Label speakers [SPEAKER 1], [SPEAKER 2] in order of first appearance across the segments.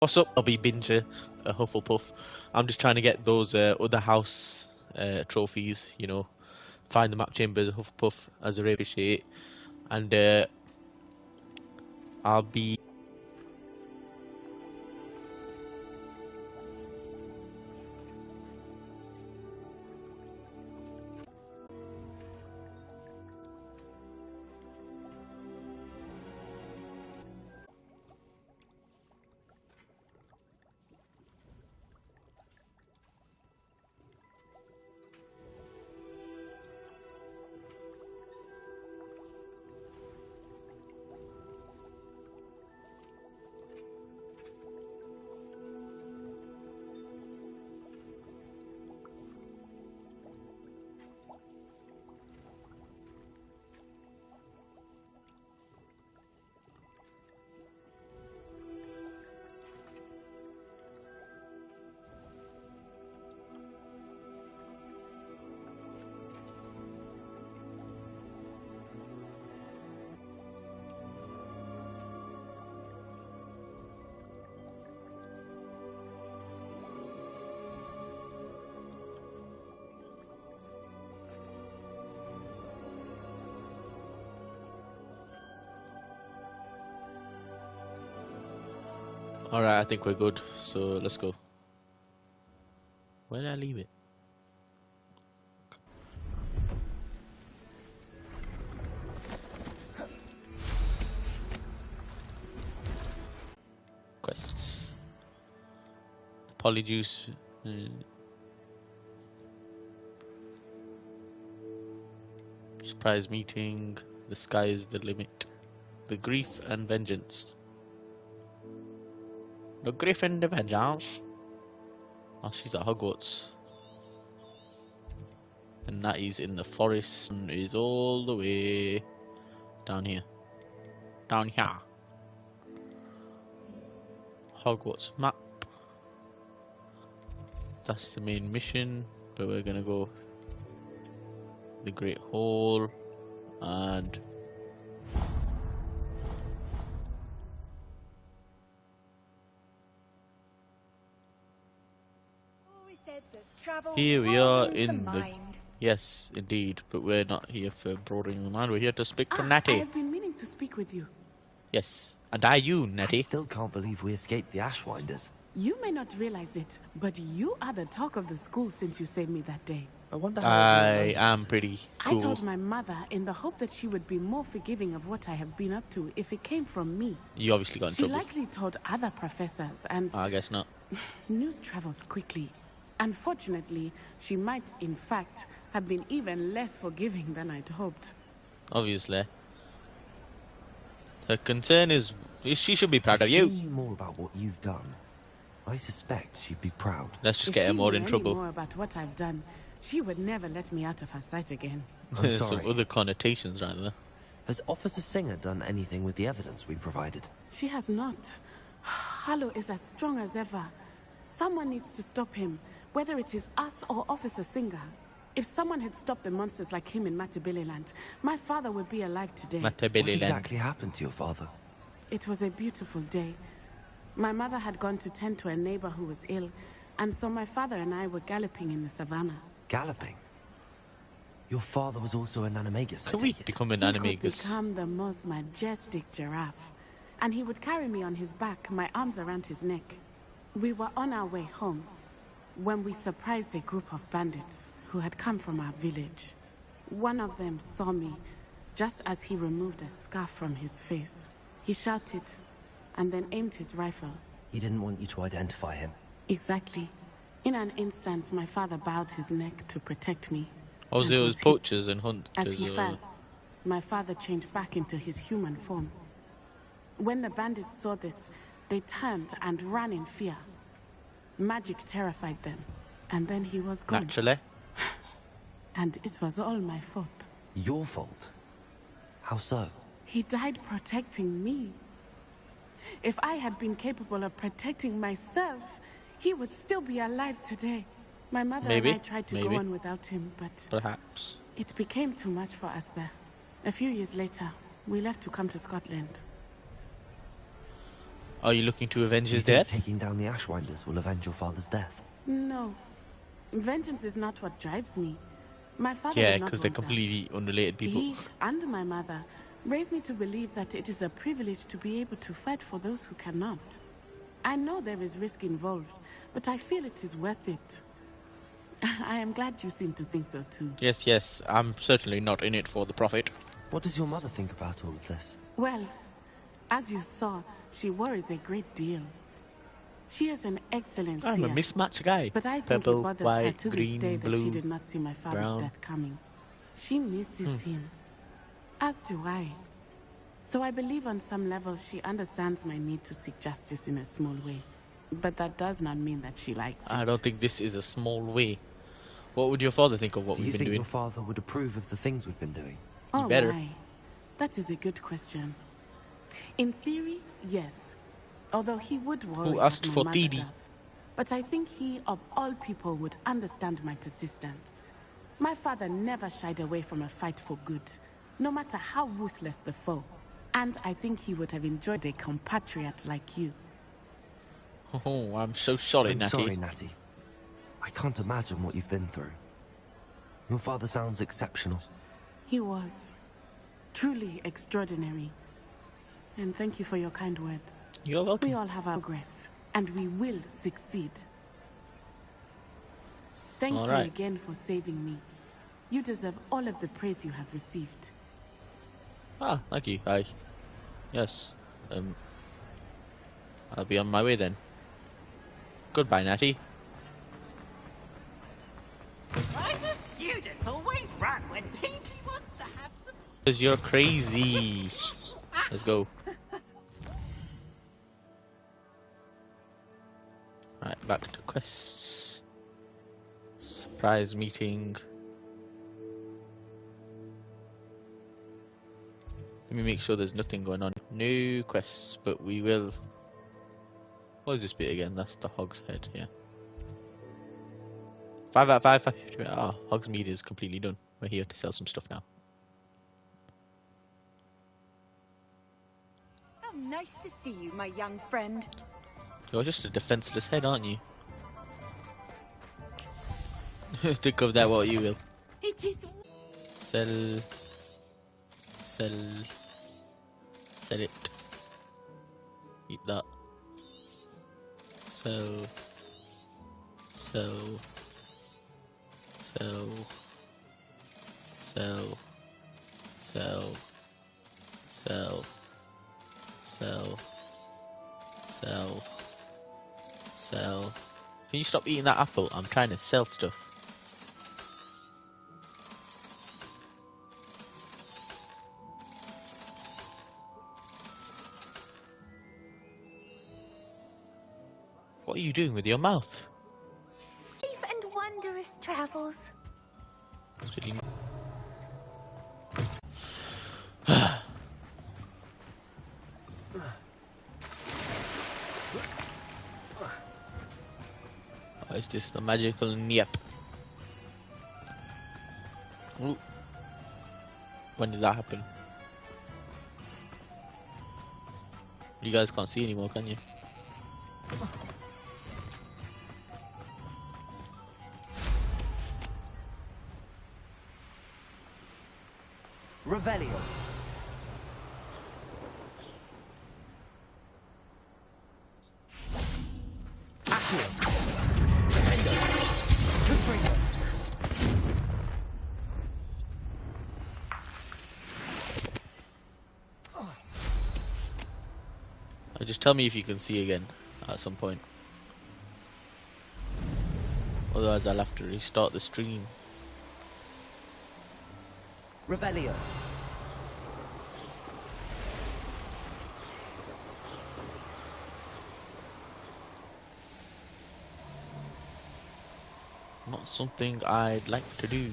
[SPEAKER 1] What's up? I'll be Binger, Hufflepuff. I'm just trying to get those other house trophies, you know, find the map chambers, Hufflepuff, as a really appreciate, and I'll be. Alright, I think we're good, so let's go. Where did I leave it? Quests. Polyjuice. Surprise meeting. The sky is the limit. The grief and vengeance. The grief and the vengeance. Oh, she's at Hogwarts. And Natty's in the forest and is all the way down here. Down here. Hogwarts map. That's the main mission, but we're gonna go the Great Hall and here we are in the yes, indeed, but we're not here for broadening the mind. We're here to speak to Natty.
[SPEAKER 2] I have been meaning to speak with you.
[SPEAKER 1] Yes, and are you, Natty?
[SPEAKER 3] I still can't believe we escaped the Ashwinders.
[SPEAKER 2] You may not realize it, but you are the talk of the school since you saved me that day.
[SPEAKER 3] I wonder how
[SPEAKER 1] I am pretty cool.
[SPEAKER 2] I told my mother in the hope that she would be more forgiving of what I have been up to if it came from me.
[SPEAKER 1] You obviously got in trouble.
[SPEAKER 2] She likely told other professors, and
[SPEAKER 1] I guess not.
[SPEAKER 2] News travels quickly. Unfortunately, she might, in fact, have been even less forgiving than I'd hoped.
[SPEAKER 1] Obviously. Her concern is she should be proud of you.
[SPEAKER 3] If she knew more about what you've done, I suspect she'd be proud.
[SPEAKER 1] Let's just get her more in trouble.
[SPEAKER 2] If she knew any more about what I've done, she would never let me out of her sight again.
[SPEAKER 3] I'm sorry.
[SPEAKER 1] Some other connotations right there.
[SPEAKER 3] Has Officer Singer done anything with the evidence we provided?
[SPEAKER 2] She has not. Harlow is as strong as ever. Someone needs to stop him, whether it is us or Officer Singer. If someone had stopped the monsters like him in Matabeleland, my father would be alive today.
[SPEAKER 3] What exactly happened to your father?
[SPEAKER 2] It was a beautiful day. My mother had gone to tend to a neighbor who was ill, and so my father and I were galloping in the savannah.
[SPEAKER 3] Galloping? Your father was also an animagus,
[SPEAKER 1] Can we become an animagus?
[SPEAKER 2] He could become the most majestic giraffe, and he would carry me on his back, my arms around his neck. We were on our way home when we surprised a group of bandits who had come from our village. One of them saw me just as he removed a scarf from his face. He shouted and then aimed his rifle.
[SPEAKER 3] He didn't want you to identify him.
[SPEAKER 2] Exactly. In an instant, my father bowed his neck to protect me.
[SPEAKER 1] Oh, there was poachers and hunters.
[SPEAKER 2] As he fell, my father changed back into his human form. When the bandits saw this, they turned and ran in fear. Magic terrified them, and then he was gone.
[SPEAKER 1] Naturally.
[SPEAKER 2] And it was all my fault.
[SPEAKER 3] Your fault? How so?
[SPEAKER 2] He died protecting me. If I had been capable of protecting myself, he would still be alive today. My mother and I tried to go on without him, but
[SPEAKER 1] perhaps
[SPEAKER 2] it became too much for us there. A few years later, we left to come to Scotland.
[SPEAKER 1] Are you looking to avenge
[SPEAKER 3] Do you
[SPEAKER 1] his
[SPEAKER 3] think
[SPEAKER 1] death?
[SPEAKER 3] taking down the Ashwinders will avenge your father's death?
[SPEAKER 2] No. Vengeance is not what drives me. My father
[SPEAKER 1] Yeah,
[SPEAKER 2] would not
[SPEAKER 1] because they're
[SPEAKER 2] want that.
[SPEAKER 1] completely unrelated people.
[SPEAKER 2] He and my mother raised me to believe that it is a privilege to be able to fight for those who cannot. I know there is risk involved, but I feel it is worth it. I am glad you seem to think so too.
[SPEAKER 1] Yes, yes, I'm certainly not in it for the profit.
[SPEAKER 3] What does your mother think about all of this?
[SPEAKER 2] Well, as you saw, she worries a great deal. She is an excellent
[SPEAKER 1] I'm a
[SPEAKER 2] seer,
[SPEAKER 1] mismatched guy.
[SPEAKER 2] but I think
[SPEAKER 1] Purple,
[SPEAKER 2] it bothers her
[SPEAKER 1] white,
[SPEAKER 2] to this
[SPEAKER 1] green,
[SPEAKER 2] day that
[SPEAKER 1] blue,
[SPEAKER 2] she did not see my father's
[SPEAKER 1] brown.
[SPEAKER 2] death coming. She misses him, as do I. So I believe on some level she understands my need to seek justice in a small way. But that does not mean that she likes it.
[SPEAKER 1] I don't think this is a small way. What would your father think of what
[SPEAKER 3] Do you
[SPEAKER 1] we've been
[SPEAKER 3] think
[SPEAKER 1] doing?
[SPEAKER 3] your father would approve of the things we've been doing?
[SPEAKER 2] Oh
[SPEAKER 1] better.
[SPEAKER 2] my. That is a good question. In theory, yes. Although he would worry
[SPEAKER 1] Who asked
[SPEAKER 2] as my
[SPEAKER 1] for
[SPEAKER 2] mother
[SPEAKER 1] Didi?
[SPEAKER 2] does. But I think he, of all people, would understand my persistence. My father never shied away from a fight for good, no matter how ruthless the foe. And I think he would have enjoyed a compatriot like you.
[SPEAKER 1] Oh, I'm so sorry,
[SPEAKER 3] I'm
[SPEAKER 1] Natty.
[SPEAKER 3] sorry, Natty. I can't imagine what you've been through. Your father sounds exceptional.
[SPEAKER 2] He was truly extraordinary. And thank you for your kind words.
[SPEAKER 1] You're welcome.
[SPEAKER 2] We all have our progress, and we will succeed. Thank
[SPEAKER 1] All
[SPEAKER 2] you
[SPEAKER 1] right.
[SPEAKER 2] again for saving me. You deserve all of the praise you have received.
[SPEAKER 1] Ah, thank you. Yes. I'll be on my way then. Goodbye, Natty.
[SPEAKER 4] Why do students always run when Pinky wants to have some...
[SPEAKER 1] Because you're crazy. Let's go. Right, back to quests. Surprise meeting. Let me make sure there's nothing going on. No quests, but we will... What is this bit again? That's the Hog's Head, yeah. 5 out of 5. Ah, Hog's Mead is completely done. We're here to sell some stuff now.
[SPEAKER 5] Oh, nice to see you, my young friend.
[SPEAKER 1] You're just a defenseless head, aren't you? Think of that what you will.
[SPEAKER 5] It is...
[SPEAKER 1] Sell... Sell it. Eat that. Sell... Sell... Sell... Sell... Sell... Sell... Sell... Sell... Sell... Can you stop eating that apple? I'm trying to sell stuff. What are you doing with your mouth?
[SPEAKER 5] Safe and wondrous travels.
[SPEAKER 1] It's really... Oh, is this the magical Nyep? Ooh. When did that happen? You guys can't see anymore, can you?
[SPEAKER 3] Revelio. Accio. Defendo. Confringo.
[SPEAKER 1] Just tell me if you can see again at some point. Otherwise I'll have to restart the stream.
[SPEAKER 3] Revelio.
[SPEAKER 1] Not something I'd like to do.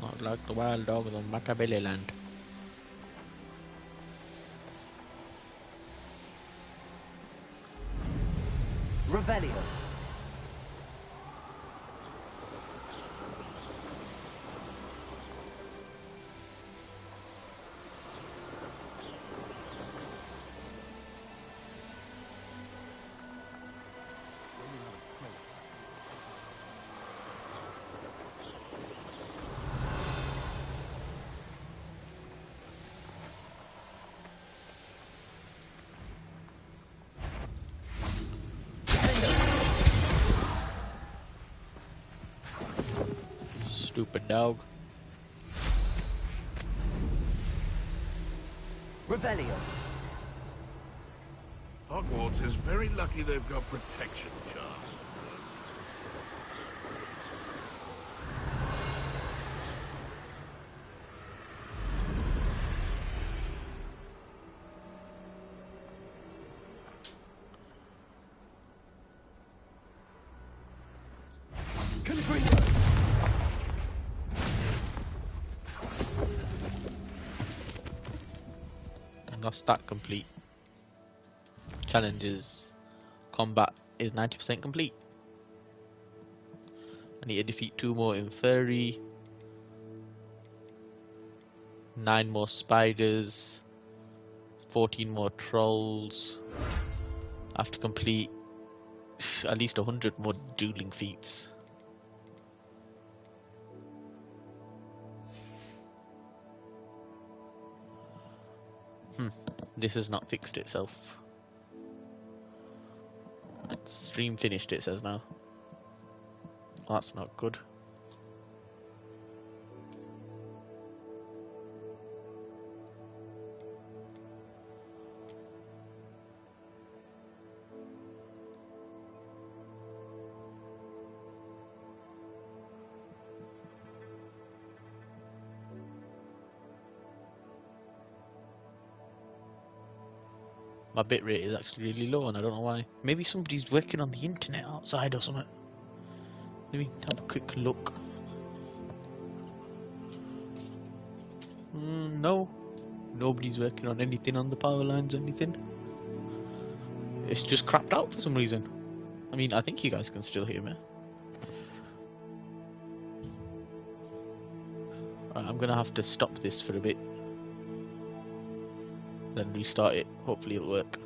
[SPEAKER 1] Not like the wild dog on Matabele land.
[SPEAKER 3] Revelio.
[SPEAKER 1] Stupid dog.
[SPEAKER 3] Revelio.
[SPEAKER 6] Hogwarts is very lucky they've got protection charms.
[SPEAKER 1] Lost that complete. Challenges. Combat is 90% complete. I need to defeat 2 more Inferi, 9 more spiders, 14 more trolls. I have to complete at least 100 more dueling feats. This has not fixed itself. Stream finished, it says now. That's not good. My bitrate is actually really low and I don't know why. Maybe somebody's working on the internet outside or something. Let me have a quick look. No. Nobody's working on anything on the power lines or anything. It's just crapped out for some reason. I mean, I think you guys can still hear me. Right, I'm gonna have to stop this for a bit. Then restart it. Hopefully it'll work.